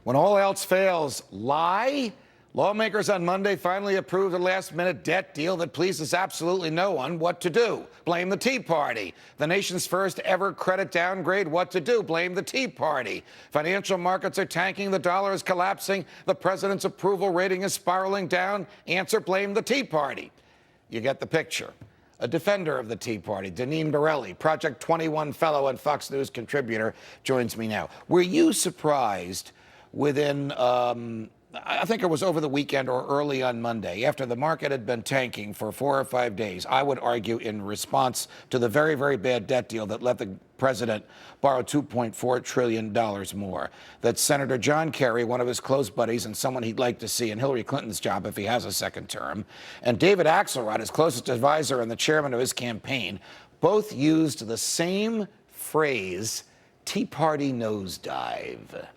When all else fails, lie? Lawmakers on Monday finally approved a last-minute debt deal that pleases absolutely no one. What to do? Blame the Tea Party. The nation's first ever credit downgrade. What to do? Blame the Tea Party. Financial markets are tanking. The dollar is collapsing. The president's approval rating is spiraling down. Answer: blame the Tea Party. You get the picture. A defender of the Tea Party, Deneen Borelli, Project 21 fellow and Fox News contributor, joins me now. Were you surprised within, I think it was over the weekend or early on Monday, after the market had been tanking for 4 or 5 days, I would argue in response to the very, very bad debt deal that let the president borrow $2.4 trillion more, that Senator John Kerry, one of his close buddies and someone he'd like to see in Hillary Clinton's job if he has a second term, and David Axelrod, his closest advisor and the chairman of his campaign, both used the same phrase, Tea Party nosedive.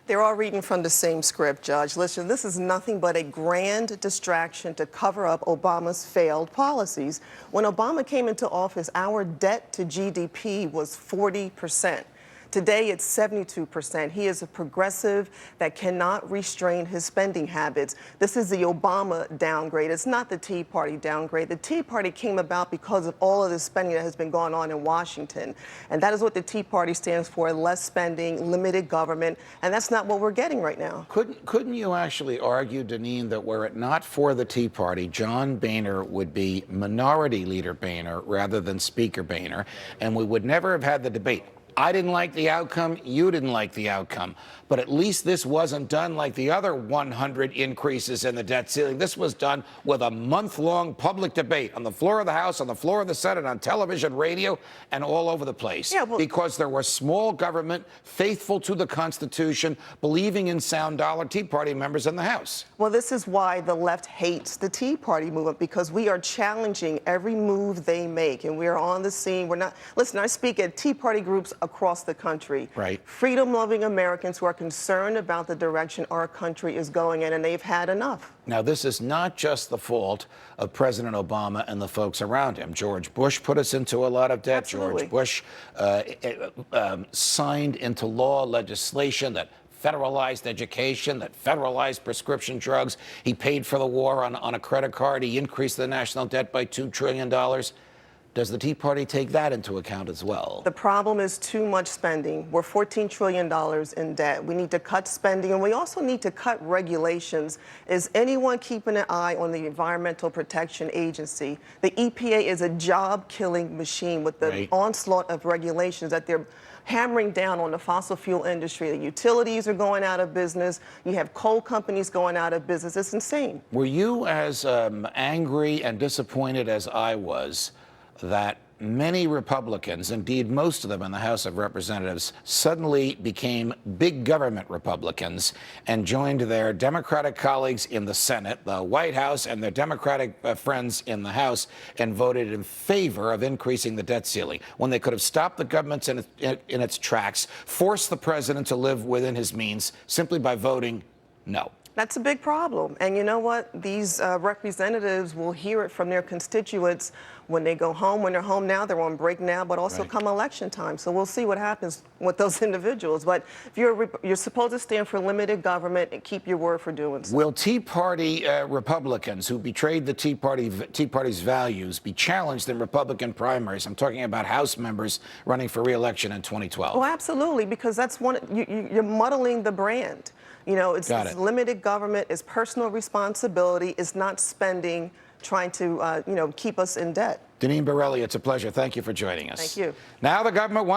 They're all reading from the same script, Judge. Listen, this is nothing but a grand distraction to cover up Obama's failed policies. When Obama came into office, our debt to GDP was 40%. Today, it's 72%. He is a progressive that cannot restrain his spending habits. This is the Obama downgrade. It's not the Tea Party downgrade. The Tea Party came about because of all of the spending that has been going on in Washington. And that is what the Tea Party stands for: less spending, limited government. And that's not what we're getting right now. Couldn't you actually argue, Deneen, that were it not for the Tea Party, John Boehner would be Minority Leader Boehner rather than Speaker Boehner, and we would never have had the debate? I didn't like the outcome, you didn't like the outcome, but at least this wasn't done like the other 100 increases in the debt ceiling. This was done with a month-long public debate on the floor of the House, on the floor of the Senate, on television, radio, and all over the place. Yeah, well, because there was small government, faithful to the Constitution, believing in sound dollar Tea Party members in the House. Well, this is why the left hates the Tea Party movement, because we are challenging every move they make, and we are on the scene. We're not, listen, I speak at Tea Party groups across the country. Right. Freedom-loving Americans who are concerned about the direction our country is going in, and they've had enough. Now, this is not just the fault of President Obama and the folks around him. George Bush put us into a lot of debt. Absolutely. George Bush signed into law legislation that federalized education, that federalized prescription drugs. He paid for the war on a credit card. He increased the national debt by $2 trillion. Does the Tea Party take that into account as well? The problem is too much spending. We're $14 trillion in debt. We need to cut spending, and we also need to cut regulations. Is anyone keeping an eye on the Environmental Protection Agency? The EPA is a job-killing machine with the onslaught of regulations that they're hammering down on the fossil fuel industry. The utilities are going out of business. You have coal companies going out of business. It's insane. Were you as angry and disappointed as I was that many Republicans, indeed most of them in the House of Representatives, suddenly became big government Republicans and joined their Democratic colleagues in the Senate, the White House, and their Democratic friends in the House, and voted in favor of increasing the debt ceiling when they could have stopped the government in its tracks, forced the president to live within his means simply by voting no? That's a big problem. And you know what? These representatives will hear it from their constituents when they go home. When they're home now, they're on break now, but also come election time. So we'll see what happens with those individuals. But if you're supposed to stand for limited government and keep your word for doing so. Will Tea Party Republicans who betrayed the Tea Party's values be challenged in Republican primaries? I'm talking about House members running for re-election in 2012. Oh, absolutely, because that's you're muddling the brand. You know, it's limited government, it's personal responsibility, it's not spending, trying to, keep us in debt. Deneen Borelli, it's a pleasure. Thank you for joining us. Thank you. Now the government wants